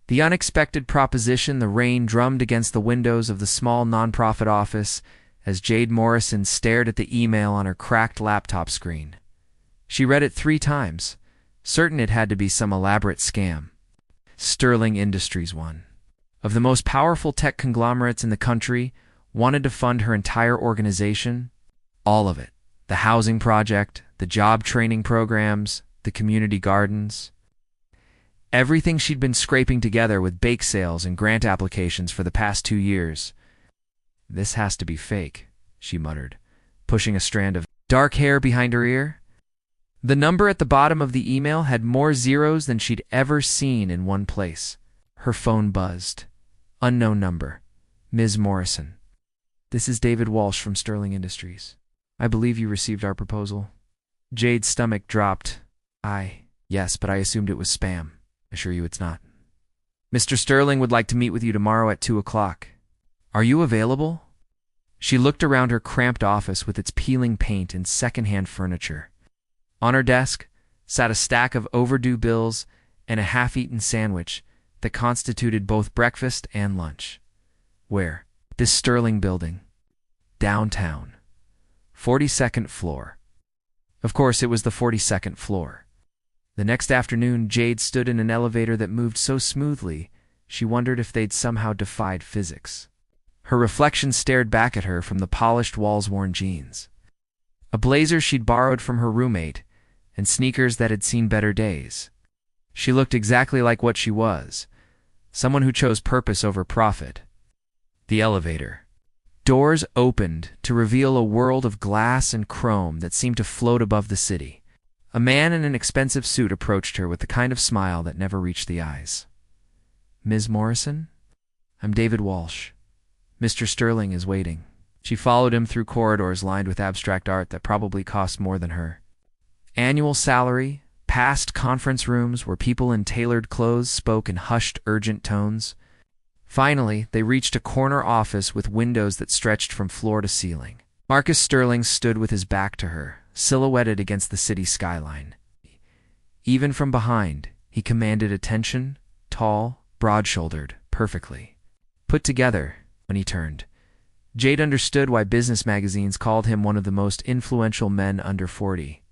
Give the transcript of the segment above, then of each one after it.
The unexpected proposition, the rain drummed against the windows of the small nonprofit office as Jade Morrison stared at the email on her cracked laptop screen. She read it 3 times, certain it had to be some elaborate scam. Sterling Industries, one of the most powerful tech conglomerates in the country, wanted to fund her entire organization. All of it. The housing project, the job training programs, the community gardens. Everything she'd been scraping together with bake sales and grant applications for the past 2 years. "This has to be fake," she muttered, pushing a strand of dark hair behind her ear. The number at the bottom of the email had more zeros than she'd ever seen in one place. Her phone buzzed. Unknown number. Ms. Morrison. "This is David Walsh from Sterling Industries. I believe you received our proposal." Jade's stomach dropped. Yes, but I assumed it was spam. Assure you it's not. "Mr. Sterling would like to meet with you tomorrow at 2 o'clock. Are you available?" She looked around her cramped office with its peeling paint and second-hand furniture. On her desk sat a stack of overdue bills and a half-eaten sandwich that constituted both breakfast and lunch. Where? This Sterling building. Downtown. 42nd floor. Of course, it was the 42nd floor. The next afternoon, Jade stood in an elevator that moved so smoothly, she wondered if they'd somehow defied physics. Her reflection stared back at her from the polished walls-worn jeans. A blazer she'd borrowed from her roommate, and sneakers that had seen better days. She looked exactly like what she was, someone who chose purpose over profit. The elevator. Doors opened to reveal a world of glass and chrome that seemed to float above the city. A man in an expensive suit approached her with the kind of smile that never reached the eyes. "Ms. Morrison? I'm David Walsh. Mr. Sterling is waiting." She followed him through corridors lined with abstract art that probably cost more than her. Annual salary, past conference rooms where people in tailored clothes spoke in hushed, urgent tones. Finally, they reached a corner office with windows that stretched from floor to ceiling. Marcus Sterling stood with his back to her, silhouetted against the city skyline. Even from behind, he commanded attention, tall, broad-shouldered, perfectly put together. When he turned, Jade understood why business magazines called him one of the most influential men under 40.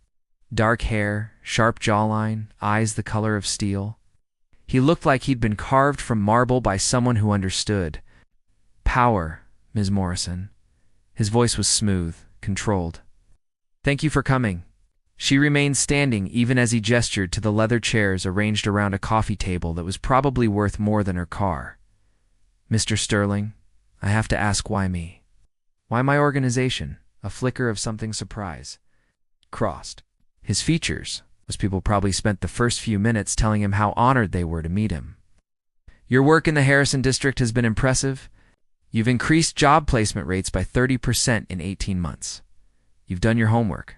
Dark hair, sharp jawline, eyes the color of steel. He looked like he'd been carved from marble by someone who understood. "Power, Ms. Morrison." His voice was smooth, controlled. "Thank you for coming." She remained standing even as he gestured to the leather chairs arranged around a coffee table that was probably worth more than her car. "Mr. Sterling, I have to ask, why me? Why my organization?" A flicker of something surprise crossed his features, as people probably spent the first few minutes telling him how honored they were to meet him. "Your work in the Harrison district has been impressive. You've increased job placement rates by 30% in 18 months. You've done your homework."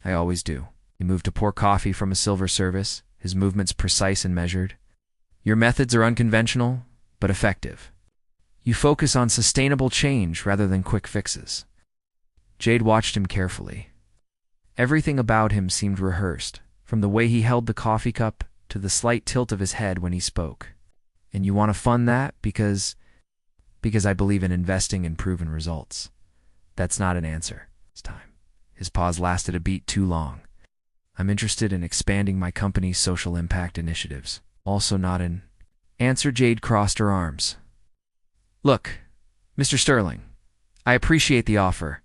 "I always do." He moved to pour coffee from a silver service, his movements precise and measured. "Your methods are unconventional, but effective. You focus on sustainable change rather than quick fixes." Jade watched him carefully. Everything about him seemed rehearsed, from the way he held the coffee cup to the slight tilt of his head when he spoke. "And you want to fund that because I believe in investing in proven results." "That's not an answer. It's time." His pause lasted a beat too long. "I'm interested in expanding my company's social impact initiatives. Also not in..." Answer. Jade crossed her arms. "Look, Mr. Sterling, I appreciate the offer,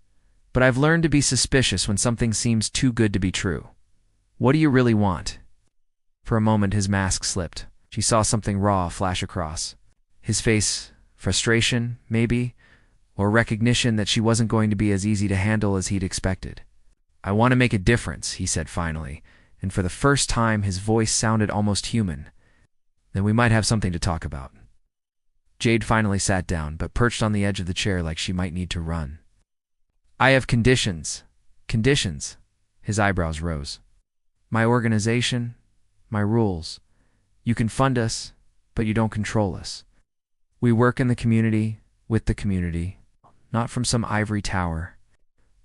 but I've learned to be suspicious when something seems too good to be true. What do you really want?" For a moment his mask slipped. She saw something raw flash across his face. Frustration, maybe, or recognition that she wasn't going to be as easy to handle as he'd expected. "I want to make a difference," he said finally, and for the first time his voice sounded almost human. "Then we might have something to talk about." Jade finally sat down, but perched on the edge of the chair like she might need to run. "I have conditions." "Conditions?" His eyebrows rose. "My organization, my rules. You can fund us, but you don't control us. We work in the community, with the community, not from some ivory tower."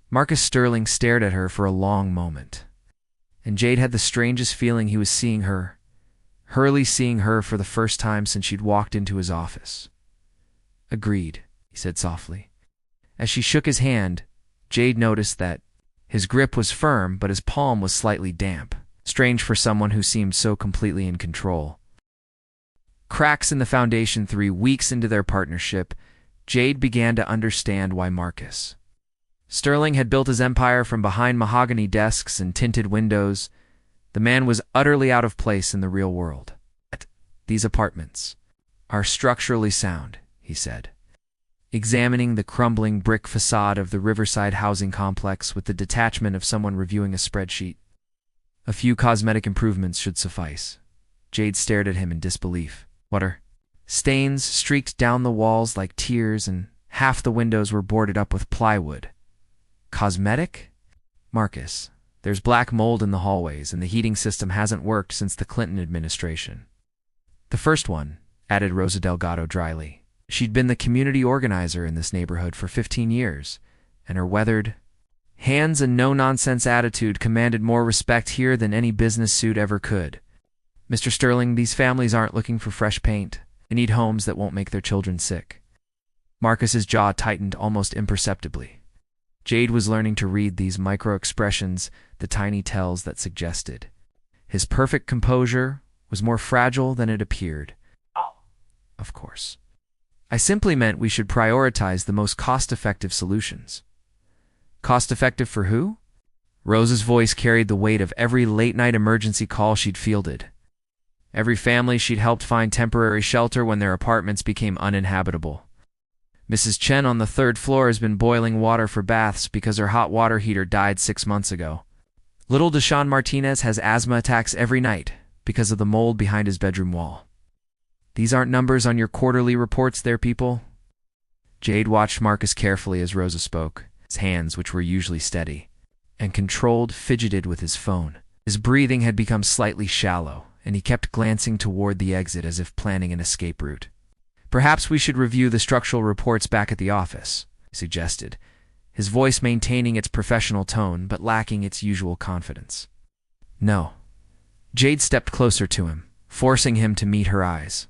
Marcus Sterling stared at her for a long moment, and Jade had the strangest feeling he was seeing her Hurley seeing her for the first time since she'd walked into his office. "Agreed," he said softly. As she shook his hand, Jade noticed that his grip was firm, but his palm was slightly damp. Strange for someone who seemed so completely in control. Cracks in the foundation 3 weeks into their partnership, Jade began to understand why Marcus Sterling had built his empire from behind mahogany desks and tinted windows. The man was utterly out of place in the real world. "These apartments are structurally sound," he said, examining the crumbling brick facade of the Riverside housing complex with the detachment of someone reviewing a spreadsheet. "A few cosmetic improvements should suffice." Jade stared at him in disbelief. "What are?" Stains streaked down the walls like tears, and half the windows were boarded up with plywood. "Cosmetic?" "Marcus, there's black mold in the hallways, and the heating system hasn't worked since the Clinton administration." "The first one," added Rosa Delgado dryly. She'd been the community organizer in this neighborhood for 15 years, and her weathered hands and no-nonsense attitude commanded more respect here than any business suit ever could. "Mr. Sterling, these families aren't looking for fresh paint. They need homes that won't make their children sick." Marcus's jaw tightened almost imperceptibly. Jade was learning to read these micro-expressions, the tiny tells that suggested. His perfect composure was more fragile than it appeared. "Of course. I simply meant we should prioritize the most cost-effective solutions." "Cost-effective for who?" Rosa's voice carried the weight of every late-night emergency call she'd fielded. Every family she'd helped find temporary shelter when their apartments became uninhabitable. "Mrs. Chen on the 3rd floor has been boiling water for baths because her hot water heater died 6 months ago. Little Deshaun Martinez has asthma attacks every night because of the mold behind his bedroom wall. These aren't numbers on your quarterly reports there, people." Jade watched Marcus carefully as Rosa spoke. His hands, which were usually steady and controlled, fidgeted with his phone. His breathing had become slightly shallow, and he kept glancing toward the exit as if planning an escape route. "Perhaps we should review the structural reports back at the office," he suggested, his voice maintaining its professional tone but lacking its usual confidence. "No." Jade stepped closer to him, forcing him to meet her eyes.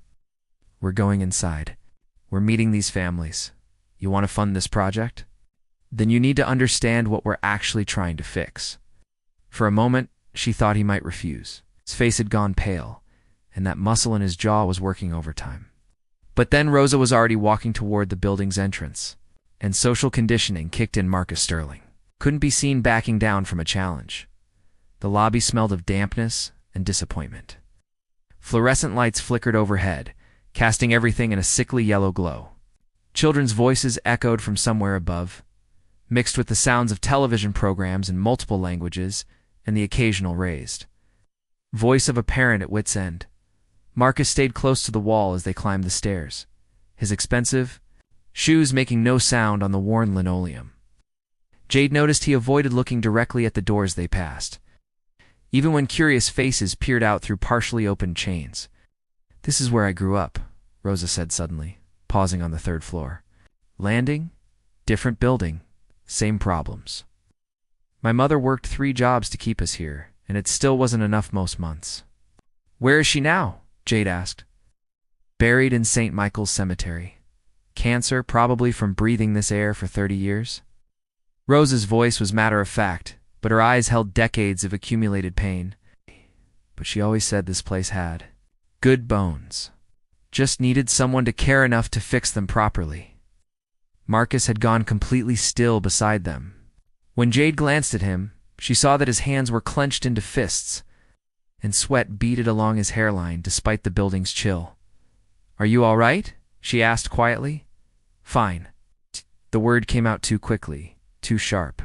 "We're going inside. We're meeting these families. You want to fund this project? Then you need to understand what we're actually trying to fix." For a moment, she thought he might refuse. His face had gone pale, and that muscle in his jaw was working overtime. But then Rosa was already walking toward the building's entrance, and social conditioning kicked in. Marcus Sterling couldn't be seen backing down from a challenge. The lobby smelled of dampness and disappointment. Fluorescent lights flickered overhead, casting everything in a sickly yellow glow. Children's voices echoed from somewhere above, mixed with the sounds of television programs in multiple languages and the occasional raised voice of a parent at wit's end. Marcus stayed close to the wall as they climbed the stairs, his expensive shoes making no sound on the worn linoleum. Jade noticed he avoided looking directly at the doors they passed, even when curious faces peered out through partially opened chains. "This is where I grew up," Rosa said suddenly, pausing on the 3rd floor. "Landing? Different building. Same problems. My mother worked 3 jobs to keep us here, and it still wasn't enough most months." "Where is she now?" Jade asked. "Buried in St. Michael's Cemetery. Cancer, probably from breathing this air for 30 years. Rosa's voice was matter-of-fact, but her eyes held decades of accumulated pain. But she always said this place had good bones. Just needed someone to care enough to fix them properly. Marcus had gone completely still beside them. When Jade glanced at him, she saw that his hands were clenched into fists, and sweat beaded along his hairline despite the building's chill. "Are you all right?" she asked quietly. "Fine." The word came out too quickly, too sharp.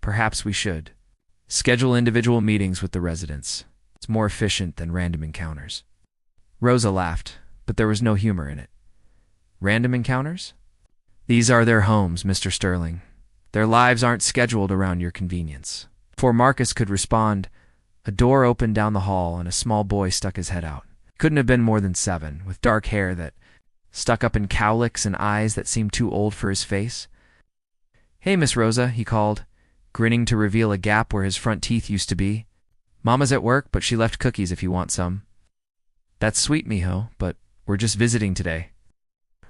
"Perhaps we should schedule individual meetings with the residents. It's more efficient than random encounters." Rosa laughed, but there was no humor in it. "Random encounters? These are their homes, Mr. Sterling. Their lives aren't scheduled around your convenience." Before Marcus could respond, a door opened down the hall and a small boy stuck his head out. He couldn't have been more than 7, with dark hair that stuck up in cowlicks and eyes that seemed too old for his face. "Hey, Miss Rosa," he called, grinning to reveal a gap where his front teeth used to be. "Mama's at work, but she left cookies if you want some." That's sweet, mijo, but we're just visiting today.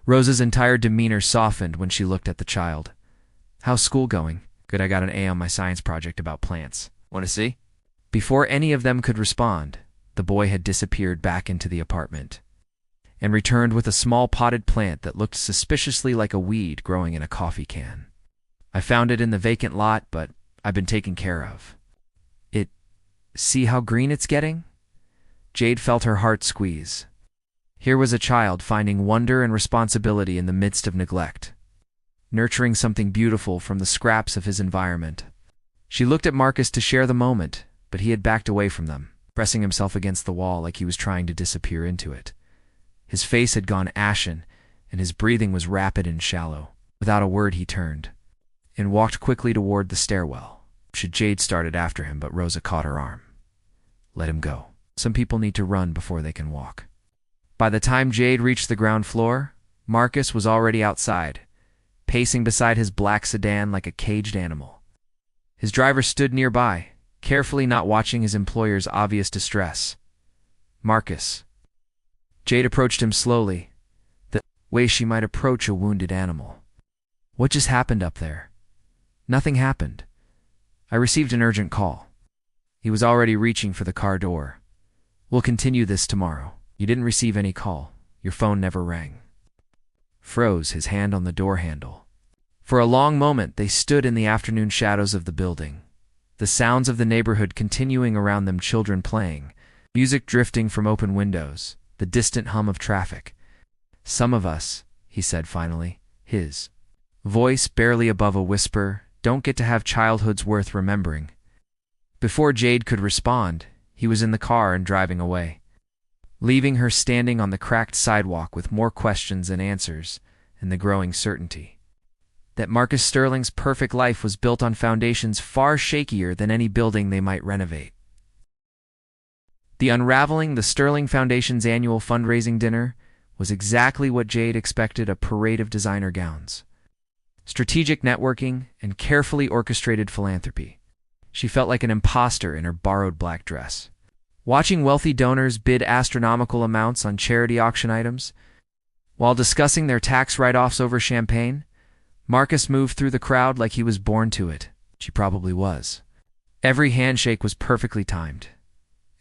Rosa's entire demeanor softened when she looked at the child. How's school going? Good, I got an A on my science project about plants. Want to see? Before any of them could respond, the boy had disappeared back into the apartment and returned with a small potted plant that looked suspiciously like a weed growing in a coffee can. I found it in the vacant lot, but I've been taken care of. See how green it's getting? Jade felt her heart squeeze. Here was a child finding wonder and responsibility in the midst of neglect, nurturing something beautiful from the scraps of his environment. She looked at Marcus to share the moment, but he had backed away from them, pressing himself against the wall like he was trying to disappear into it. His face had gone ashen, and his breathing was rapid and shallow. Without a word, he turned and walked quickly toward the stairwell. Jade started after him, but Rosa caught her arm. Let him go. Some people need to run before they can walk. By the time Jade reached the ground floor, Marcus was already outside, pacing beside his black sedan like a caged animal. His driver stood nearby, carefully not watching his employer's obvious distress. Marcus. Jade approached him slowly, the way she might approach a wounded animal. What just happened up there? Nothing happened. I received an urgent call. He was already reaching for the car door. We'll continue this tomorrow. You didn't receive any call. Your phone never rang. Froze, his hand on the door handle. For a long moment, they stood in the afternoon shadows of the building, the sounds of the neighborhood continuing around them, children playing, music drifting from open windows, the distant hum of traffic. Some of us, he said finally, his voice barely above a whisper, don't get to have childhoods worth remembering. Before Jade could respond, he was in the car and driving away, leaving her standing on the cracked sidewalk with more questions than answers and the growing certainty that Marcus Sterling's perfect life was built on foundations far shakier than any building they might renovate. The Unraveling the Sterling Foundation's annual fundraising dinner was exactly what Jade expected: a parade of designer gowns, strategic networking, and carefully orchestrated philanthropy. She felt like an imposter in her borrowed black dress, watching wealthy donors bid astronomical amounts on charity auction items. While discussing their tax write-offs over champagne, Marcus moved through the crowd like he was born to it. She probably was. Every handshake was perfectly timed,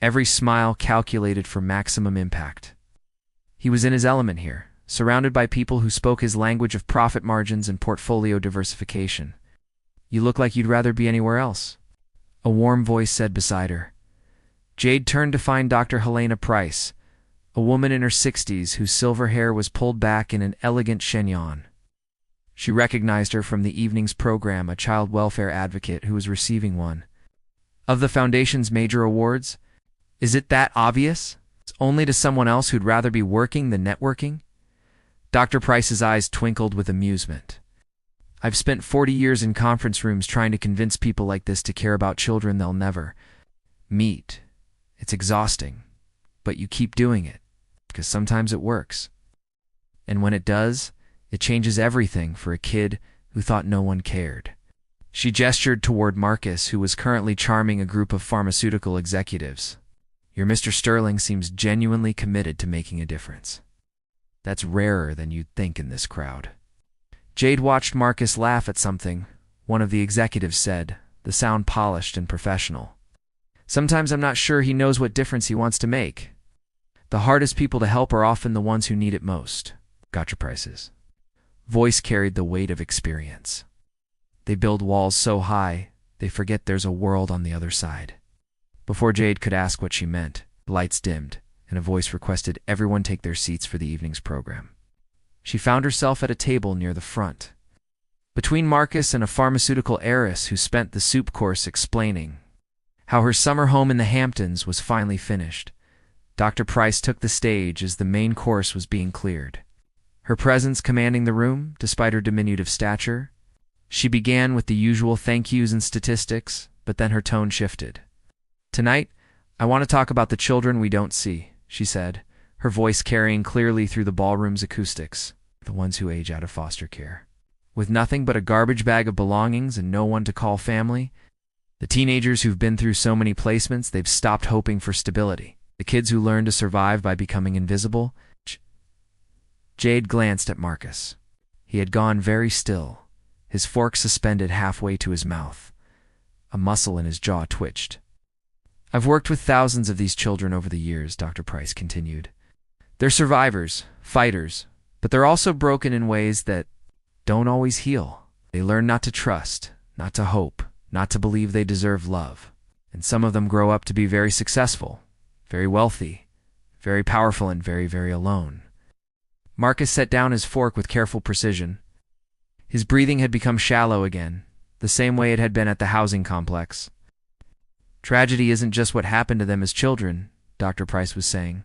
every smile calculated for maximum impact. He was in his element here, surrounded by people who spoke his language of profit margins and portfolio diversification. You look like you'd rather be anywhere else, a warm voice said beside her. Jade turned to find Dr. Helena Price, a woman in her 60s whose silver hair was pulled back in an elegant chignon. She recognized her from the evening's program, a child welfare advocate who was receiving one of the foundation's major awards. Is it that obvious? It's only to someone else who'd rather be working than networking? Dr. Price's eyes twinkled with amusement. I've spent 40 years in conference rooms trying to convince people like this to care about children they'll never meet. It's exhausting, but you keep doing it, because sometimes it works. And when it does, it changes everything for a kid who thought no one cared. She gestured toward Marcus, who was currently charming a group of pharmaceutical executives. Your Mr. Sterling seems genuinely committed to making a difference. That's rarer than you'd think in this crowd. Jade watched Marcus laugh at something one of the executives said, the sound polished and professional. Sometimes I'm not sure he knows what difference he wants to make. The hardest people to help are often the ones who need it most. Gotcha. Price's voice carried the weight of experience. They build walls so high, they forget there's a world on the other side. Before Jade could ask what she meant, the lights dimmed, and a voice requested everyone take their seats for the evening's program. She found herself at a table near the front, between Marcus and a pharmaceutical heiress who spent the soup course explaining how her summer home in the Hamptons was finally finished. Dr. Price took the stage as the main course was being cleared, her presence commanding the room despite her diminutive stature. She began with the usual thank yous and statistics, but then her tone shifted. Tonight, I want to talk about the children we don't see, she said, her voice carrying clearly through the ballroom's acoustics, the ones who age out of foster care, with nothing but a garbage bag of belongings and no one to call family, the teenagers who've been through so many placements they've stopped hoping for stability. The kids who learn to survive by becoming invisible? Jade glanced at Marcus. He had gone very still, his fork suspended halfway to his mouth. A muscle in his jaw twitched. I've worked with thousands of these children over the years, Dr. Price continued. They're survivors, fighters, but they're also broken in ways that don't always heal. They learn not to trust, not to hope, not to believe they deserve love. And some of them grow up to be very successful, very wealthy, very powerful, and very, very alone. Marcus set down his fork with careful precision. His breathing had become shallow again, the same way it had been at the housing complex. Tragedy isn't just what happened to them as children, Dr. Price was saying.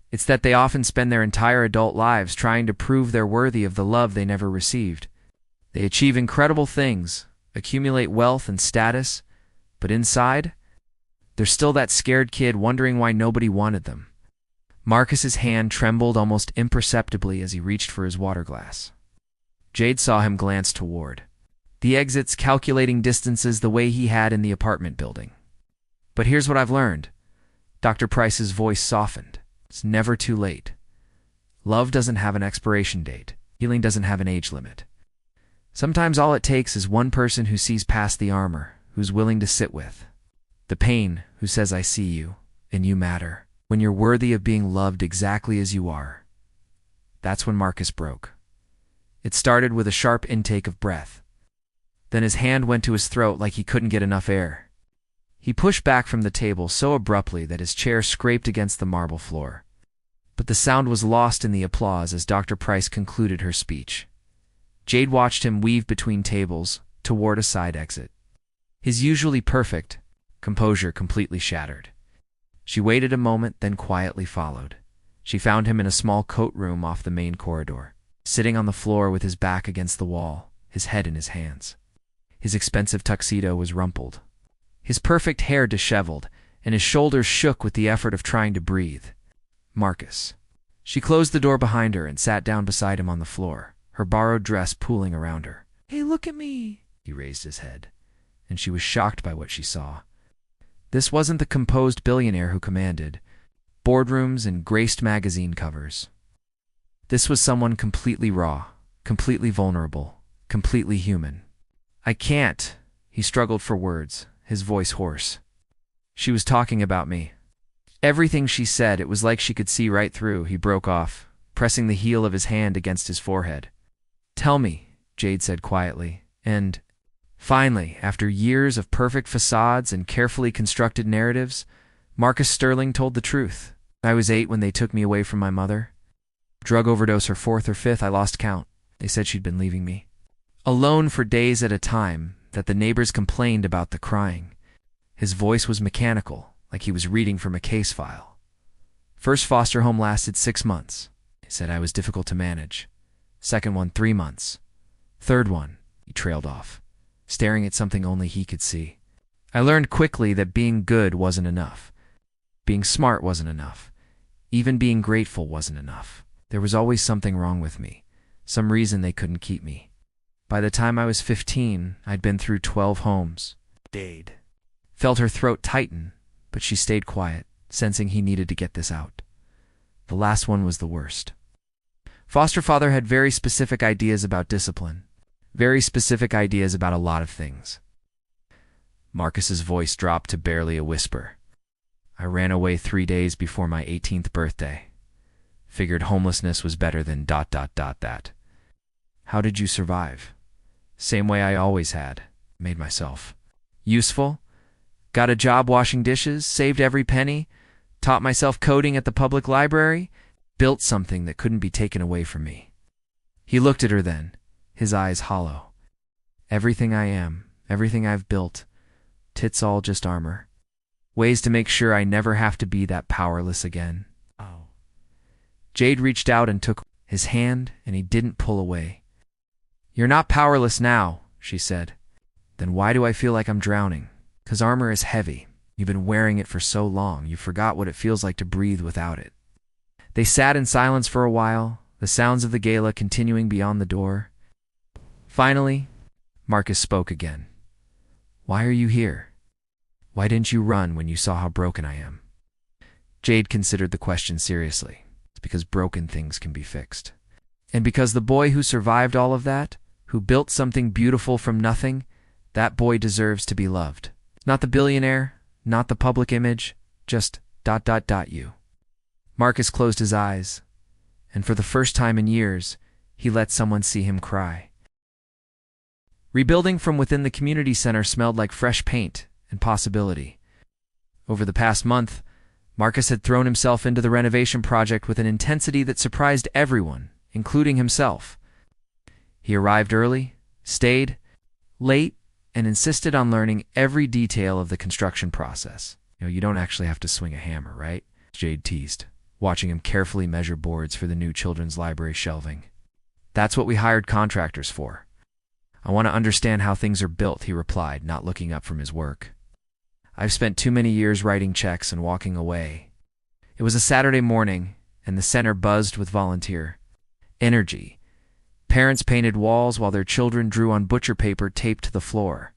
It's that they often spend their entire adult lives trying to prove they're worthy of the love they never received. They achieve incredible things, accumulate wealth and status, but inside, they're still that scared kid wondering why nobody wanted them. Marcus's hand trembled almost imperceptibly as he reached for his water glass. Jade saw him glance toward the exits, calculating distances the way he had in the apartment building. But here's what I've learned. Dr. Price's voice softened. It's never too late. Love doesn't have an expiration date. Healing doesn't have an age limit. Sometimes all it takes is one person who sees past the armor, who's willing to sit with the pain, who says, I see you, and you matter. When you're worthy of being loved exactly as you are. That's when Marcus broke. It started with a sharp intake of breath. Then his hand went to his throat like he couldn't get enough air. He pushed back from the table so abruptly that his chair scraped against the marble floor. But the sound was lost in the applause as Dr. Price concluded her speech. Jade watched him weave between tables toward a side exit. His usually perfect composure completely shattered. She waited a moment, then quietly followed. She found him in a small coat room off the main corridor, sitting on the floor with his back against the wall, his head in his hands. His expensive tuxedo was rumpled, his perfect hair disheveled, and his shoulders shook with the effort of trying to breathe. Marcus. She closed the door behind her and sat down beside him on the floor, her borrowed dress pooling around her. Hey, look at me. He raised his head, and she was shocked by what she saw. This wasn't the composed billionaire who commanded boardrooms and graced magazine covers. This was someone completely raw, completely vulnerable, completely human. I can't, he struggled for words, his voice hoarse. She was talking about me. Everything she said, it was like she could see right through. He broke off, pressing the heel of his hand against his forehead. Tell me, Jade said quietly, and finally, after years of perfect facades and carefully constructed narratives, Marcus Sterling told the truth. I was 8 when they took me away from my mother. Drug overdose, her 4th or 5th, I lost count. They said she'd been leaving me alone for days at a time, that the neighbors complained about the crying. His voice was mechanical, like he was reading from a case file. First foster home lasted 6 months. He said I was difficult to manage. Second one, 3 months. Third one, he trailed off, staring at something only he could see. I learned quickly that being good wasn't enough. Being smart wasn't enough. Even being grateful wasn't enough. There was always something wrong with me, some reason they couldn't keep me. By the time I was 15, I'd been through 12 homes. Jade felt her throat tighten, but she stayed quiet, sensing he needed to get this out. The last one was the worst. Foster father had very specific ideas about discipline, very specific ideas about a lot of things. Marcus's voice dropped to barely a whisper. I ran away 3 days before my 18th birthday. Figured homelessness was better than ... that. How did you survive? Same way I always had. Made myself useful. Got a job washing dishes, saved every penny, taught myself coding at the public library, built something that couldn't be taken away from me. He looked at her then, his eyes hollow. Everything I am, everything I've built, tits all just armor. Ways to make sure I never have to be that powerless again. Oh. Jade reached out and took his hand, and he didn't pull away. You're not powerless now, she said. Then why do I feel like I'm drowning? 'Cause armor is heavy. You've been wearing it for so long, you forgot what it feels like to breathe without it. They sat in silence for a while, the sounds of the gala continuing beyond the door. Finally, Marcus spoke again. Why are you here? Why didn't you run when you saw how broken I am? Jade considered the question seriously. It's because broken things can be fixed. And because the boy who survived all of that, who built something beautiful from nothing, that boy deserves to be loved. Not the billionaire, not the public image, just ... you. Marcus closed his eyes, and for the first time in years, he let someone see him cry. Rebuilding from within the community center smelled like fresh paint and possibility. Over the past month, Marcus had thrown himself into the renovation project with an intensity that surprised everyone, including himself. He arrived early, stayed late, and insisted on learning every detail of the construction process. You don't actually have to swing a hammer, right? Jade teased, watching him carefully measure boards for the new children's library shelving. That's what we hired contractors for. I want to understand how things are built, he replied, not looking up from his work. I've spent too many years writing checks and walking away. It was a Saturday morning, and the center buzzed with volunteer energy. Parents painted walls while their children drew on butcher paper taped to the floor.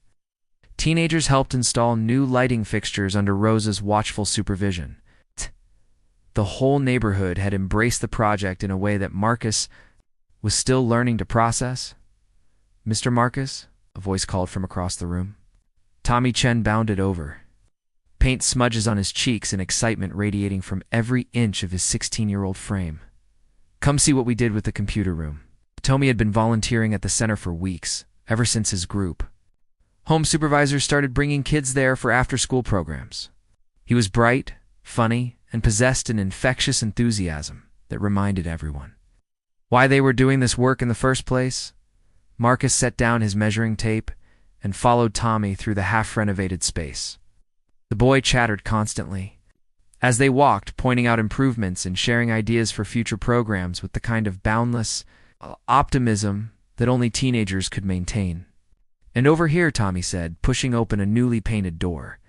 Teenagers helped install new lighting fixtures under Rosa's watchful supervision. The whole neighborhood had embraced the project in a way that Marcus was still learning to process. Mr. Marcus, a voice called from across the room. Tommy Chen bounded over, paint smudges on his cheeks and excitement radiating from every inch of his 16-year-old frame. Come see what we did with the computer room. Tommy had been volunteering at the center for weeks, ever since his group. Home supervisors started bringing kids there for after-school programs. He was bright, funny, and possessed an infectious enthusiasm that reminded everyone why they were doing this work in the first place. Marcus set down his measuring tape and followed Tommy through the half-renovated space. The boy chattered constantly as they walked, pointing out improvements and sharing ideas for future programs with the kind of boundless optimism that only teenagers could maintain. And over here, Tommy said, pushing open a newly painted door.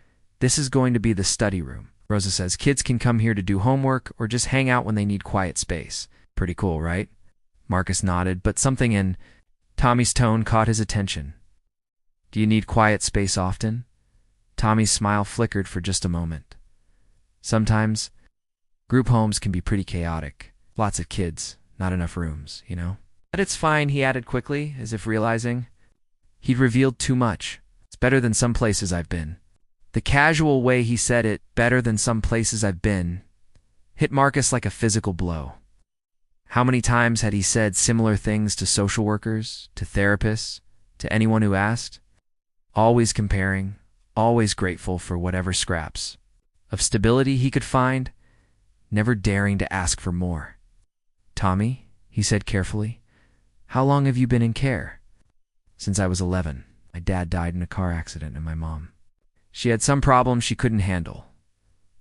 This is going to be the study room. Rosa says kids can come here to do homework or just hang out when they need quiet space. Pretty cool, right? Marcus nodded, but something in Tommy's tone caught his attention. Do you need quiet space often? Tommy's smile flickered for just a moment. Sometimes, group homes can be pretty chaotic. Lots of kids, not enough rooms, you know? But it's fine, he added quickly, as if realizing he'd revealed too much. It's better than some places I've been. The casual way he said it, better than some places I've been, hit Marcus like a physical blow. How many times had he said similar things to social workers, to therapists, to anyone who asked? Always comparing, always grateful for whatever scraps of stability he could find, never daring to ask for more. Tommy, he said carefully, how long have you been in care? Since I was 11. My dad died in a car accident and my mom. She had some problems she couldn't handle.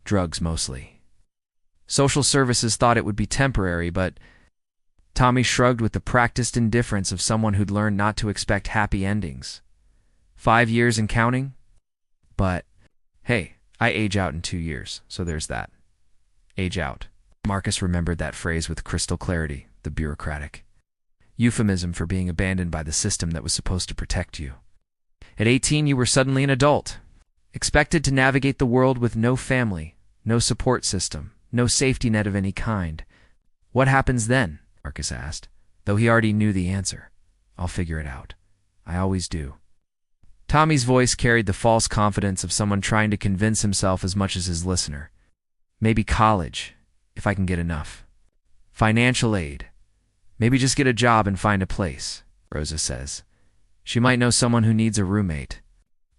Drugs, mostly. Social services thought it would be temporary, but Tommy shrugged with the practiced indifference of someone who'd learned not to expect happy endings. 5 years and counting? But, hey, I age out in 2 years, so there's that. Age out. Marcus remembered that phrase with crystal clarity, the bureaucratic euphemism for being abandoned by the system that was supposed to protect you. At 18, you were suddenly an adult, expected to navigate the world with no family, no support system, no safety net of any kind. What happens then? Marcus asked, though he already knew the answer. I'll figure it out. I always do. Tommy's voice carried the false confidence of someone trying to convince himself as much as his listener. Maybe college, if I can get enough. Financial aid. Maybe just get a job and find a place, Rosa says. She might know someone who needs a roommate.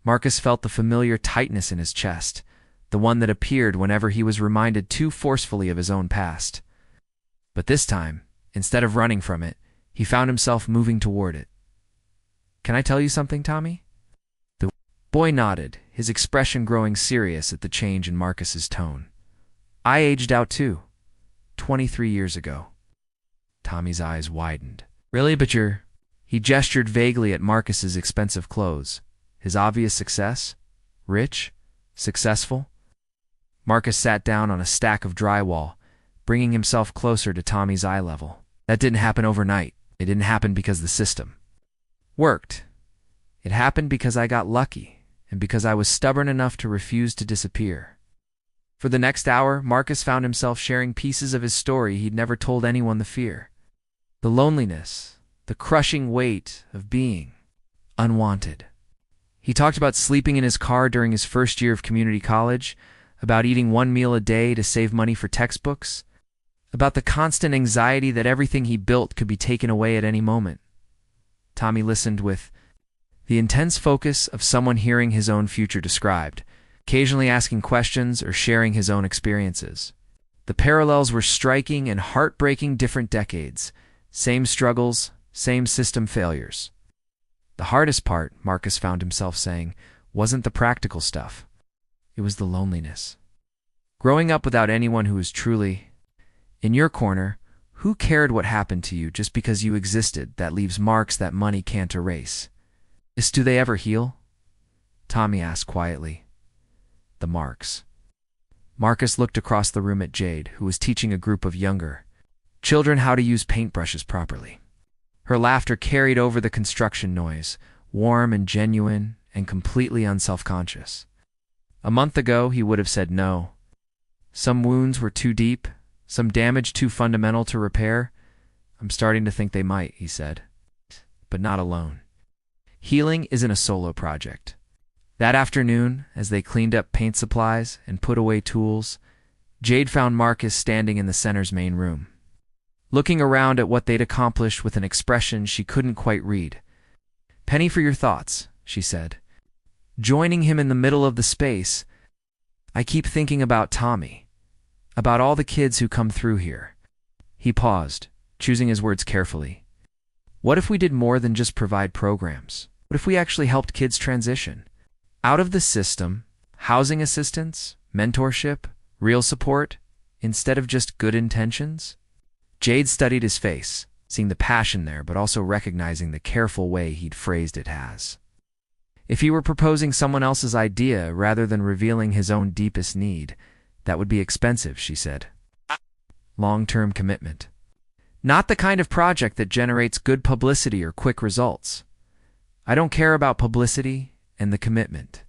Marcus felt the familiar tightness in his chest, the one that appeared whenever he was reminded too forcefully of his own past. But this time, instead of running from it, he found himself moving toward it. Can I tell you something, Tommy? The boy nodded, his expression growing serious at the change in Marcus's tone. I aged out too, 23 years ago. Tommy's eyes widened. Really? But you're... He gestured vaguely at Marcus's expensive clothes. His obvious success? Rich? Successful? Marcus sat down on a stack of drywall, bringing himself closer to Tommy's eye level. That didn't happen overnight. It didn't happen because the system worked. It happened because I got lucky, and because I was stubborn enough to refuse to disappear. For the next hour, Marcus found himself sharing pieces of his story he'd never told anyone: the fear, the loneliness, the crushing weight of being unwanted. He talked about sleeping in his car during his first year of community college, about eating one meal a day to save money for textbooks, about the constant anxiety that everything he built could be taken away at any moment. Tommy listened with the intense focus of someone hearing his own future described, occasionally asking questions or sharing his own experiences. The parallels were striking and heartbreaking: different decades, same struggles, same system failures. The hardest part, Marcus found himself saying, wasn't the practical stuff. It was the loneliness. Growing up without anyone who was truly in your corner, who cared what happened to you just because you existed, that leaves marks that money can't erase. Do they ever heal? Tommy asked quietly. The marks. Marcus looked across the room at Jade, who was teaching a group of younger children how to use paintbrushes properly. Her laughter carried over the construction noise, warm and genuine and completely unselfconscious. A month ago, he would have said no. Some wounds were too deep, some damage too fundamental to repair. I'm starting to think they might, he said. But not alone. Healing isn't a solo project. That afternoon, as they cleaned up paint supplies and put away tools, Jade found Marcus standing in the center's main room, looking around at what they'd accomplished with an expression she couldn't quite read. "Penny for your thoughts," she said, joining him in the middle of the space. "I keep thinking about Tommy, about all the kids who come through here." He paused, choosing his words carefully. What if we did more than just provide programs? What if we actually helped kids transition out of the system, housing assistance, mentorship, real support, instead of just good intentions? Jade studied his face, seeing the passion there, but also recognizing the careful way he'd phrased it as if he were proposing someone else's idea rather than revealing his own deepest need. That would be expensive, she said. Long-term commitment. Not the kind of project that generates good publicity or quick results. I don't care about publicity and the commitment.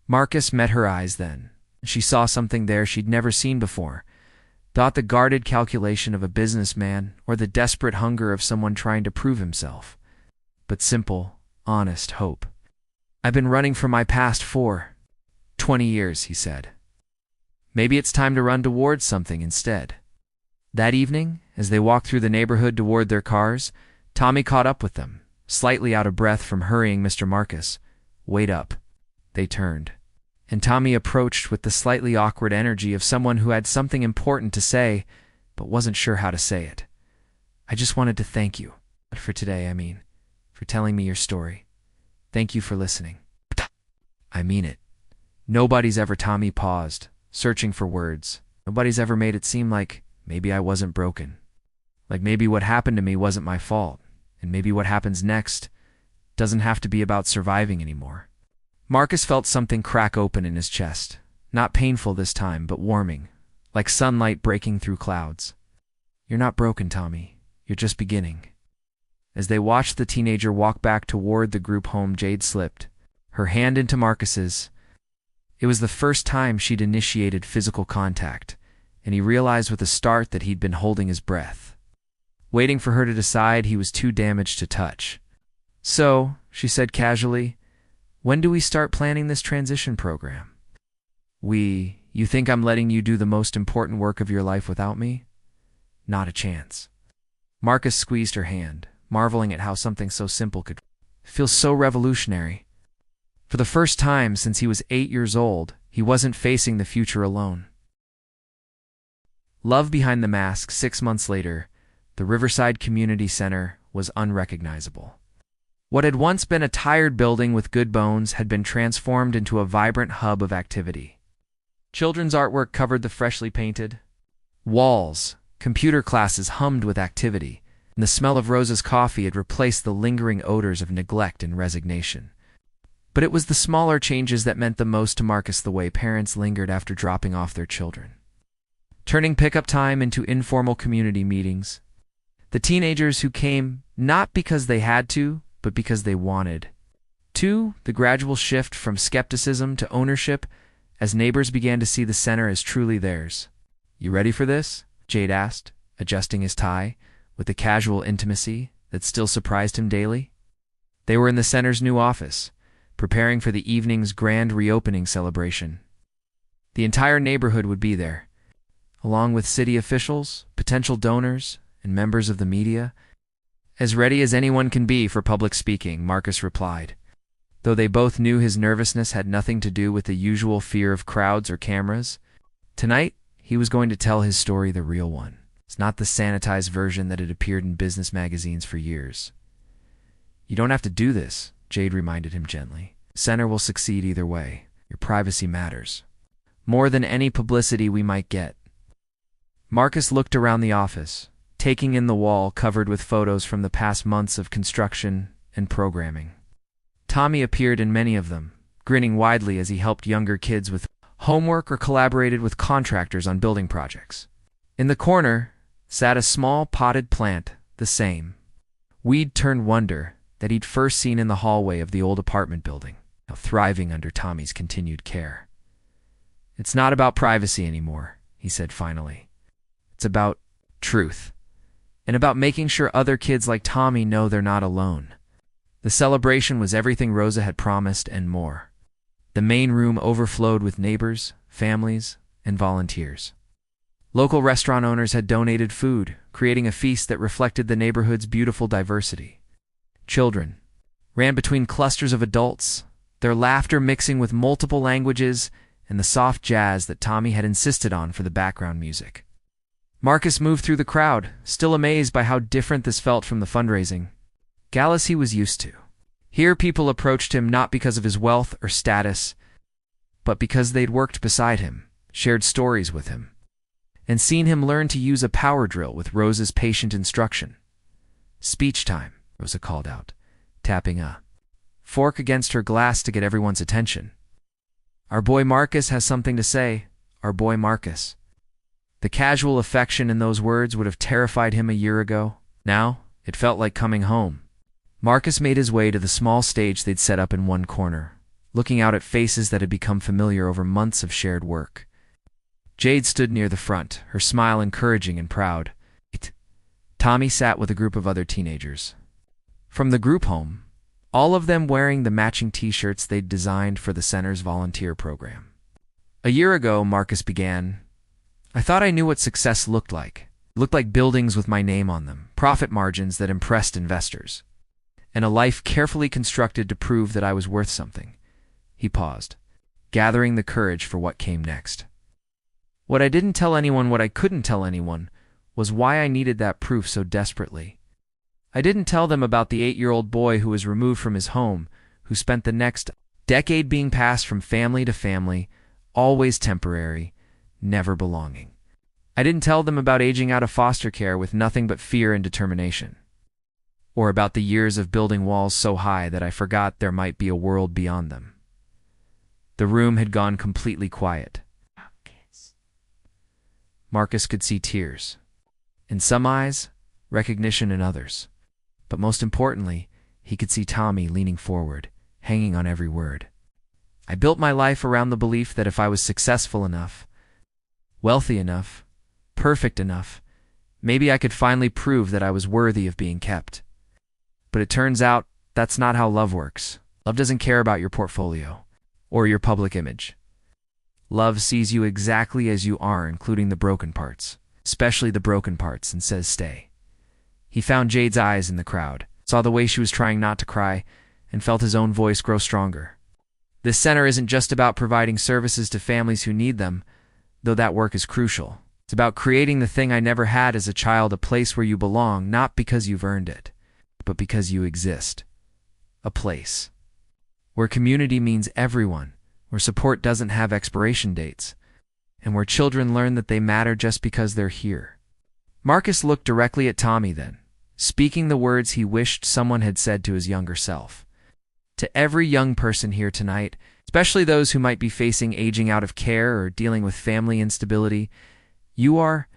Marcus met her eyes then. She saw something there she'd never seen before. Not the guarded calculation of a businessman or the desperate hunger of someone trying to prove himself, but simple, honest hope. I've been running from my past for 20 years, he said. Maybe it's time to run towards something instead. That evening, as they walked through the neighborhood toward their cars, Tommy caught up with them, slightly out of breath from hurrying Mr. Marcus. Wait up. They turned, and Tommy approached with the slightly awkward energy of someone who had something important to say, but wasn't sure how to say it. I just wanted to thank you. For today, for telling me your story. Thank you for listening. I mean it. Nobody's ever. Tommy paused, searching for words. Nobody's ever made it seem like maybe I wasn't broken. Like maybe what happened to me wasn't my fault, and maybe what happens next doesn't have to be about surviving anymore. Marcus felt something crack open in his chest. Not painful this time, but warming, like sunlight breaking through clouds. You're not broken, Tommy. You're just beginning. As they watched the teenager walk back toward the group home, Jade slipped her hand into Marcus's. It was the first time she'd initiated physical contact, and he realized with a start that he'd been holding his breath, waiting for her to decide he was too damaged to touch. So, she said casually, when do we start planning this transition program? You think I'm letting you do the most important work of your life without me? Not a chance. Marcus squeezed her hand, marveling at how something so simple could feel so revolutionary. For the first time since he was 8 years old, he wasn't facing the future alone. Love behind the mask. 6 months later, the Riverside Community Center was unrecognizable. What had once been a tired building with good bones had been transformed into a vibrant hub of activity. Children's artwork covered the freshly painted walls, computer classes hummed with activity, and the smell of Rosa's coffee had replaced the lingering odors of neglect and resignation. But it was the smaller changes that meant the most to Marcus: the way parents lingered after dropping off their children, turning pickup time into informal community meetings, the teenagers who came not because they had to, but because they wanted to, the gradual shift from skepticism to ownership, as neighbors began to see the center as truly theirs. "You ready for this?" Jade asked, adjusting his tie, with the casual intimacy that still surprised him daily. They were in the center's new office, preparing for the evening's grand reopening celebration. The entire neighborhood would be there, along with city officials, potential donors, and members of the media. "As ready as anyone can be for public speaking," Marcus replied, though they both knew his nervousness had nothing to do with the usual fear of crowds or cameras. Tonight, he was going to tell his story the real one. It's not the sanitized version that had appeared in business magazines for years. "You don't have to do this," Jade reminded him gently. "Center will succeed either way. Your privacy matters. More than any publicity we might get." Marcus looked around the office, taking in the wall covered with photos from the past months of construction and programming. Tommy appeared in many of them, grinning widely as he helped younger kids with homework or collaborated with contractors on building projects. In the corner sat a small potted plant, the same weed-turned wonder that he'd first seen in the hallway of the old apartment building, now thriving under Tommy's continued care. "It's not about privacy anymore," he said finally. "It's about truth, and about making sure other kids like Tommy know they're not alone." The celebration was everything Rosa had promised and more. The main room overflowed with neighbors, families, and volunteers. Local restaurant owners had donated food, creating a feast that reflected the neighborhood's beautiful diversity. Children ran between clusters of adults, their laughter mixing with multiple languages and the soft jazz that Tommy had insisted on for the background music. Marcus moved through the crowd, still amazed by how different this felt from the fundraising galas he was used to. Here people approached him not because of his wealth or status, but because they'd worked beside him, shared stories with him, and seen him learn to use a power drill with Rosa's patient instruction. "Speech time," Rosa called out, tapping a fork against her glass to get everyone's attention. "Our boy Marcus has something to say. Our boy Marcus." The casual affection in those words would have terrified him a year ago. Now, it felt like coming home. Marcus made his way to the small stage they'd set up in one corner, looking out at faces that had become familiar over months of shared work. Jade stood near the front, her smile encouraging and proud. Tommy sat with a group of other teenagers from the group home, all of them wearing the matching t-shirts they'd designed for the center's volunteer program. "A year ago," Marcus began, "I thought I knew what success looked like. It looked like buildings with my name on them, profit margins that impressed investors, and a life carefully constructed to prove that I was worth something." He paused, gathering the courage for what came next. "What I didn't tell anyone, what I couldn't tell anyone, was why I needed that proof so desperately. I didn't tell them about the 8-year-old boy who was removed from his home, who spent the next decade being passed from family to family, always temporary, never belonging. I didn't tell them about aging out of foster care with nothing but fear and determination, or about the years of building walls so high that I forgot there might be a world beyond them." The room had gone completely quiet. Marcus could see tears. In some eyes, recognition in others. But most importantly, he could see Tommy leaning forward, hanging on every word. "I built my life around the belief that if I was successful enough, wealthy enough, perfect enough, maybe I could finally prove that I was worthy of being kept. But it turns out that's not how love works. Love doesn't care about your portfolio or your public image. Love sees you exactly as you are, including the broken parts, especially the broken parts, and says stay." He found Jade's eyes in the crowd, saw the way she was trying not to cry, and felt his own voice grow stronger. This center isn't just about providing services to families who need them, though that work is crucial. It's about creating the thing I never had as a child, a place where you belong, not because you've earned it, but because you exist. A place where community means everyone, where support doesn't have expiration dates, and where children learn that they matter just because they're here. Marcus looked directly at Tommy then, speaking the words he wished someone had said to his younger self. To every young person here tonight, especially those who might be facing aging out of care or dealing with family instability, you are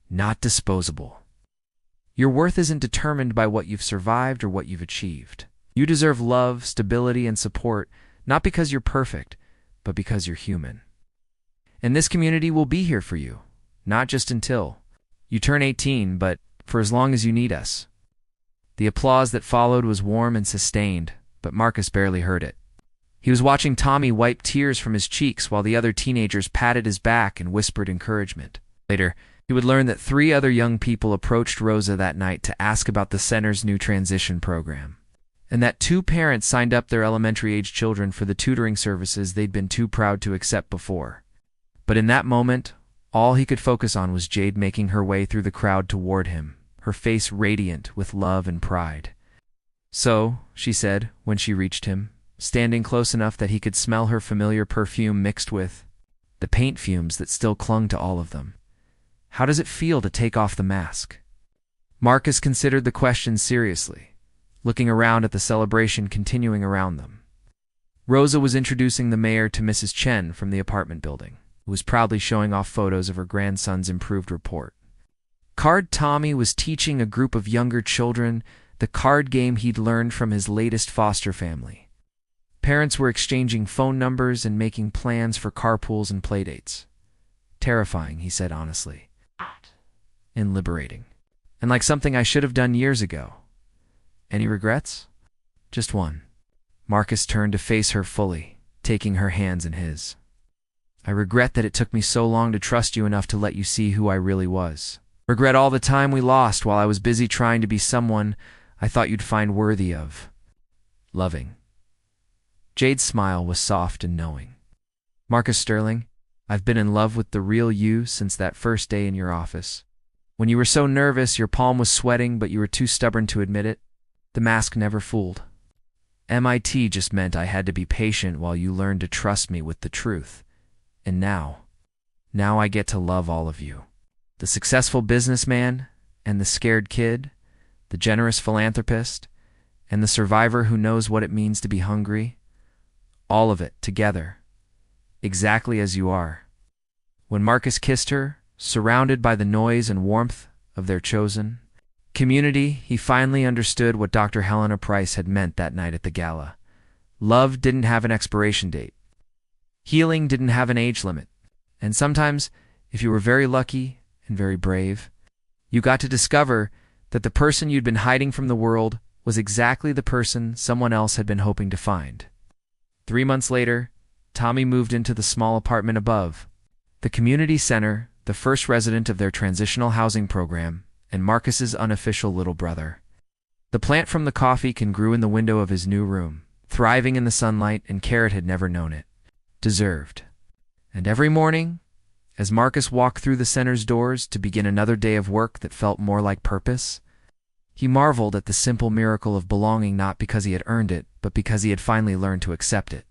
not disposable. Your worth isn't determined by what you've survived or what you've achieved. You deserve love, stability, and support, not because you're perfect, but because you're human. And this community will be here for you, not just until you turn 18, but for as long as you need us." The applause that followed was warm and sustained, but Marcus barely heard it. He was watching Tommy wipe tears from his cheeks while the other teenagers patted his back and whispered encouragement. Later, he would learn that 3 other young people approached Rosa that night to ask about the center's new transition program, and that 2 parents signed up their elementary-age children for the tutoring services they'd been too proud to accept before. But in that moment, all he could focus on was Jade making her way through the crowd toward him, her face radiant with love and pride. "So," she said when she reached him, standing close enough that he could smell her familiar perfume mixed with the paint fumes that still clung to all of them, "how does it feel to take off the mask?" Marcus considered the question seriously, looking around at the celebration continuing around them. Rosa was introducing the mayor to Mrs. Chen from the apartment building, who was proudly showing off photos of her grandson's improved report. Card Tommy was teaching a group of younger children the card game he'd learned from his latest foster family. Parents were exchanging phone numbers and making plans for carpools and playdates. "Terrifying," he said honestly. "And liberating. And like something I should have done years ago. Any regrets?" "Just one." Marcus turned to face her fully, taking her hands in his. "I regret that it took me so long to trust you enough to let you see who I really was. Regret all the time we lost while I was busy trying to be someone I thought you'd find worthy of loving." Jade's smile was soft and knowing. "Marcus Sterling, I've been in love with the real you since that first day in your office. When you were so nervous, your palm was sweating, but you were too stubborn to admit it. The mask never fooled. MIT just meant I had to be patient while you learned to trust me with the truth. And now I get to love all of you. The successful businessman and the scared kid, the generous philanthropist, and the survivor who knows what it means to be hungry. All of it together, exactly as you are." When Marcus kissed her, surrounded by the noise and warmth of their chosen community, he finally understood what Dr. Helena Price had meant that night at the gala. Love didn't have an expiration date. Healing didn't have an age limit. And sometimes, if you were very lucky and very brave, you got to discover that the person you'd been hiding from the world was exactly the person someone else had been hoping to find. 3 months later, Tommy moved into the small apartment above, the community center, the first resident of their transitional housing program, and Marcus's unofficial little brother. The plant from the coffee can grew in the window of his new room, thriving in the sunlight, and Carrot had never known it. Deserved. And every morning, as Marcus walked through the center's doors to begin another day of work that felt more like purpose, he marveled at the simple miracle of belonging, not because he had earned it, but because he had finally learned to accept it.